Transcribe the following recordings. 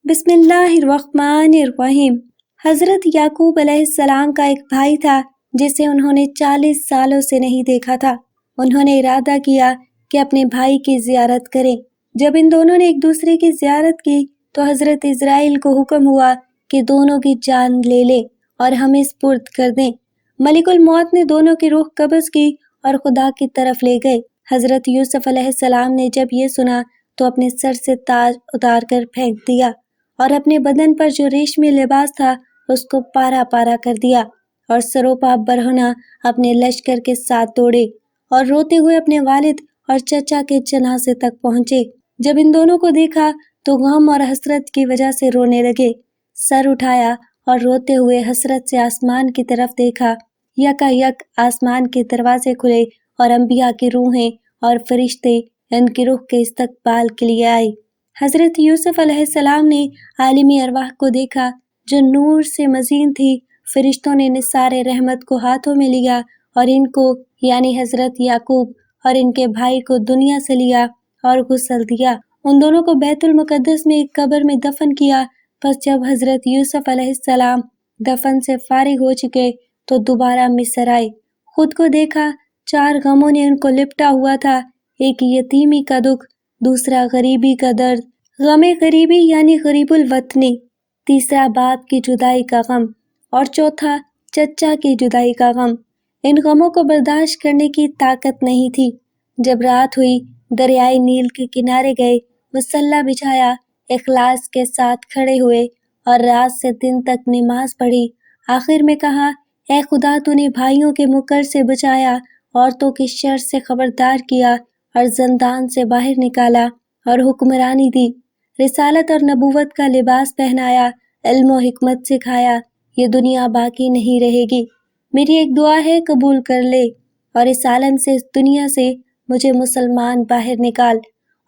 بسم اللہ الرحمن الرحیم۔ حضرت یعقوب علیہ السلام کا ایک بھائی تھا جسے انہوں نے 40 سالوں سے نہیں دیکھا تھا۔ انہوں نے ارادہ کیا کہ اپنے بھائی کی زیارت کریں۔ جب ان دونوں نے ایک دوسرے کی زیارت کی تو حضرت اسرائیل کو حکم ہوا کہ دونوں کی جان لے لیں اور ہمیں سپرد کر دیں۔ ملک الموت نے دونوں کی روح قبض کی اور خدا کی طرف لے گئے۔ حضرت یوسف علیہ السلام نے جب یہ سنا تو اپنے سر سے تاج اتار کر پھینک دیا اور اپنے بدن پر جو ریشمی لباس تھا اس کو پارا پارا کر دیا، اور سروپا برہنہ اپنے لشکر کے ساتھ دوڑے اور روتے ہوئے اپنے والد اور چچا کے جنازے تک پہنچے۔ جب ان دونوں کو دیکھا تو غم اور حسرت کی وجہ سے رونے لگے۔ سر اٹھایا اور روتے ہوئے حسرت سے آسمان کی طرف دیکھا۔ یکا یک آسمان کے دروازے کھلے اور انبیاء کی روحیں اور فرشتے ان کی روح کے استقبال کے لیے آئے۔ حضرت یوسف علیہ السلام نے عالمی ارواح کو دیکھا جو نور سے مزین تھی۔ فرشتوں نے نثار رحمت کو ہاتھوں میں لیا اور ان کو یعنی حضرت یعقوب اور ان کے بھائی کو دنیا سے لیا اور غسل دیا۔ ان دونوں کو بیت المقدس میں ایک قبر میں دفن کیا۔ پس جب حضرت یوسف علیہ السلام دفن سے فارغ ہو چکے تو دوبارہ مصر آئے۔ خود کو دیکھا 4 غموں نے ان کو لپٹا ہوا تھا۔ ایک یتیمی کا دکھ، دوسرا غریبی کا درد، غم غریبی یعنی غریب الوطنی، تیسرا باپ کی جدائی کا غم اور چوتھا چچا کی جدائی کا غم۔ ان غموں کو برداشت کرنے کی طاقت نہیں تھی۔ جب رات ہوئی دریائے نیل کے کنارے گئے، مصلی بچھایا، اخلاص کے ساتھ کھڑے ہوئے اور رات سے دن تک نماز پڑھی۔ آخر میں کہا، اے خدا، تو نے بھائیوں کے مکر سے بچایا، عورتوں کی شر سے خبردار کیا اور زندان سے باہر نکالا اور حکمرانی دی، رسالت اور نبوت کا لباس پہنایا، علم و حکمت سکھایا۔ یہ دنیا باقی نہیں رہے گی۔ میری ایک دعا ہے، قبول کر لے اور اس عالم سے، اس دنیا سے مجھے مسلمان باہر نکال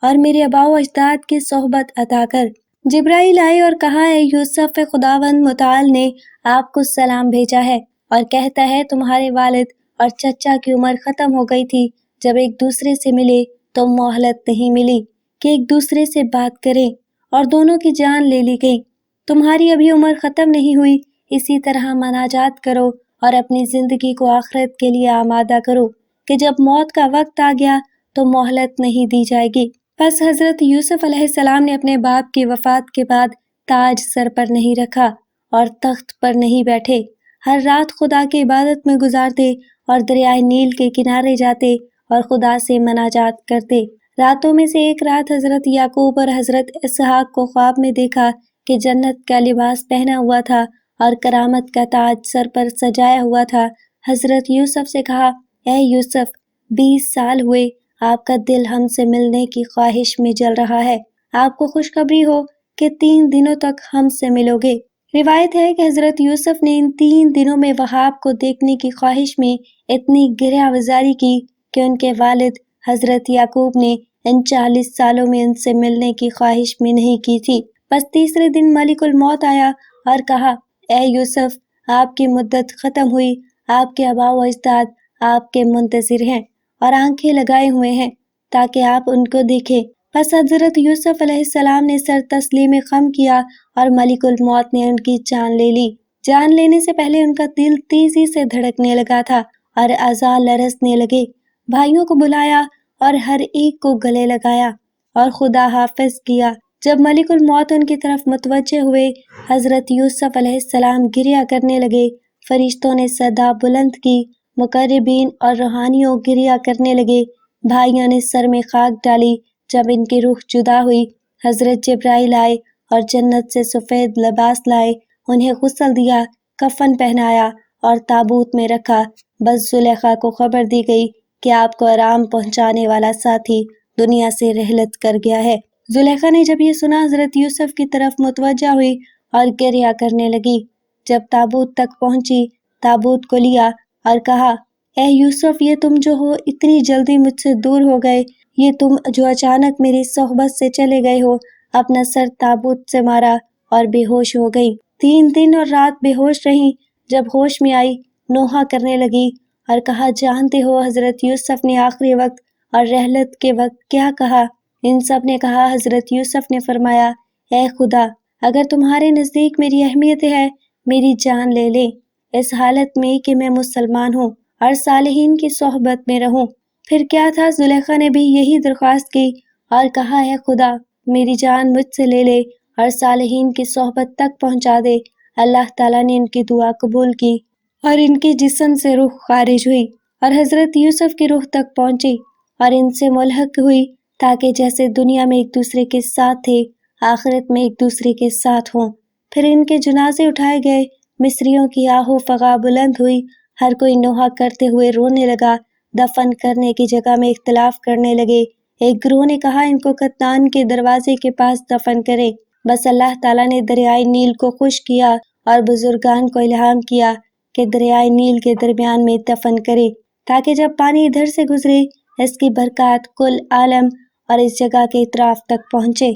اور میرے آباء و اجداد کی صحبت عطا کر۔ جبرائیل آئے اور کہا، اے یوسف، خداوند متعال نے آپ کو سلام بھیجا ہے اور کہتا ہے تمہارے والد اور چچا کی عمر ختم ہو گئی تھی۔ جب ایک دوسرے سے ملے تو مہلت نہیں ملی کہ ایک دوسرے سے بات کریں اور دونوں کی جان لے لی گئی۔ تمہاری ابھی عمر ختم نہیں ہوئی، اسی طرح مناجات کرو اور اپنی زندگی کو آخرت کے لیے آمادہ کرو کہ جب موت کا وقت آ گیا تو مہلت نہیں دی جائے گی۔ پس حضرت یوسف علیہ السلام نے اپنے باپ کی وفات کے بعد تاج سر پر نہیں رکھا اور تخت پر نہیں بیٹھے۔ ہر رات خدا کی عبادت میں گزارتے اور دریائے نیل کے کنارے جاتے اور خدا سے مناجات کرتے۔ راتوں میں سے ایک رات حضرت یعقوب اور حضرت اسحاق کو خواب میں دیکھا کہ جنت کا لباس پہنا ہوا تھا اور کرامت کا تاج سر پر سجایا ہوا تھا۔ حضرت یوسف سے کہا، اے یوسف، 20 سال ہوئے، آپ کا دل ہم سے ملنے کی خواہش میں جل رہا ہے۔ آپ کو خوشخبری ہو کہ 3 دنوں تک ہم سے ملو گے۔ روایت ہے کہ حضرت یوسف نے ان 3 دنوں میں وہاب کو دیکھنے کی خواہش میں اتنی گریہ وزاری کی کہ ان کے والد حضرت یعقوب نے ان 40 سالوں میں ان سے ملنے کی خواہش میں نہیں کی تھی۔ بس تیسرے دن ملک الموت آیا اور کہا، اے یوسف، آپ کی مدت ختم ہوئی، آپ کے آباء و اجداد آپ کے منتظر ہیں اور آنکھیں لگائے ہوئے ہیں تاکہ آپ ان کو دیکھیں۔ پس حضرت یوسف علیہ السلام نے سر تسلیم خم کیا اور ملک الموت نے ان کی جان لے لی۔ جان لینے سے پہلے ان کا دل تیزی سے دھڑکنے لگا تھا اور اعضاء لرزنے لگے۔ بھائیوں کو بلایا اور ہر ایک کو گلے لگایا اور خدا حافظ کیا۔ جب ملک الموت ان کی طرف متوجہ ہوئے، حضرت یوسف علیہ السلام گریہ کرنے لگے۔ فرشتوں نے صدا بلند کی، مقربین اور روحانیوں گریہ کرنے لگے۔ بھائیوں نے سر میں خاک ڈالی۔ جب ان کی روح جدا ہوئی، حضرت جبرائیل آئے اور جنت سے سفید لباس لائے، انہیں غسل دیا، کفن پہنایا اور تابوت میں رکھا۔ بس زلیخا کو خبر دی گئی کہ آپ کو آرام پہنچانے والا ساتھی دنیا سے رحلت کر گیا ہے۔ زلیخا نے جب یہ سنا، حضرت یوسف کی طرف متوجہ ہوئی اور گریہ کرنے لگی۔ جب تابوت تک پہنچی، تابوت کو لیا اور کہا، اے یوسف، یہ تم جو ہو اتنی جلدی مجھ سے دور ہو گئے، یہ تم جو اچانک میری صحبت سے چلے گئے ہو۔ اپنا سر تابوت سے مارا اور بے ہوش ہو گئی۔ 3 دن اور رات بے ہوش رہی۔ جب ہوش میں آئی، نوحہ کرنے لگی اور کہا، جانتے ہو حضرت یوسف نے آخری وقت اور رحلت کے وقت کیا کہا؟ ان سب نے کہا۔ حضرت یوسف نے فرمایا، اے خدا، اگر تمہارے نزدیک میری اہمیت ہے میری جان لے لے، اس حالت میں کہ میں مسلمان ہوں اور صالحین کی صحبت میں رہوں۔ پھر کیا تھا، زلیخا نے بھی یہی درخواست کی اور کہا ہے خدا میری جان مجھ سے لے لے اور صالحین کی صحبت تک پہنچا دے۔ اللہ تعالیٰ نے ان کی دعا قبول کی اور ان کے جسم سے روح خارج ہوئی اور حضرت یوسف کی روح تک پہنچی اور ان سے ملحق ہوئی، تاکہ جیسے دنیا میں ایک دوسرے کے ساتھ تھے آخرت میں ایک دوسرے کے ساتھ ہوں۔ پھر ان کے جنازے اٹھائے گئے، مصریوں کی آہ و فغاں بلند ہوئی، ہر کوئی نوحہ کرتے ہوئے رونے لگا، دفن کرنے کی جگہ میں اختلاف کرنے لگے۔ ایک گروہ نے کہا ان کو قطان کے دروازے کے پاس دفن کرے، بس اللہ تعالیٰ نے دریائے نیل کو خشک کیا اور بزرگان کو الہام کیا کہ دریائے نیل کے درمیان میں دفن کرے، تاکہ جب پانی ادھر سے گزرے اس کی برکات کل عالم اور اس جگہ کے اطراف تک پہنچے۔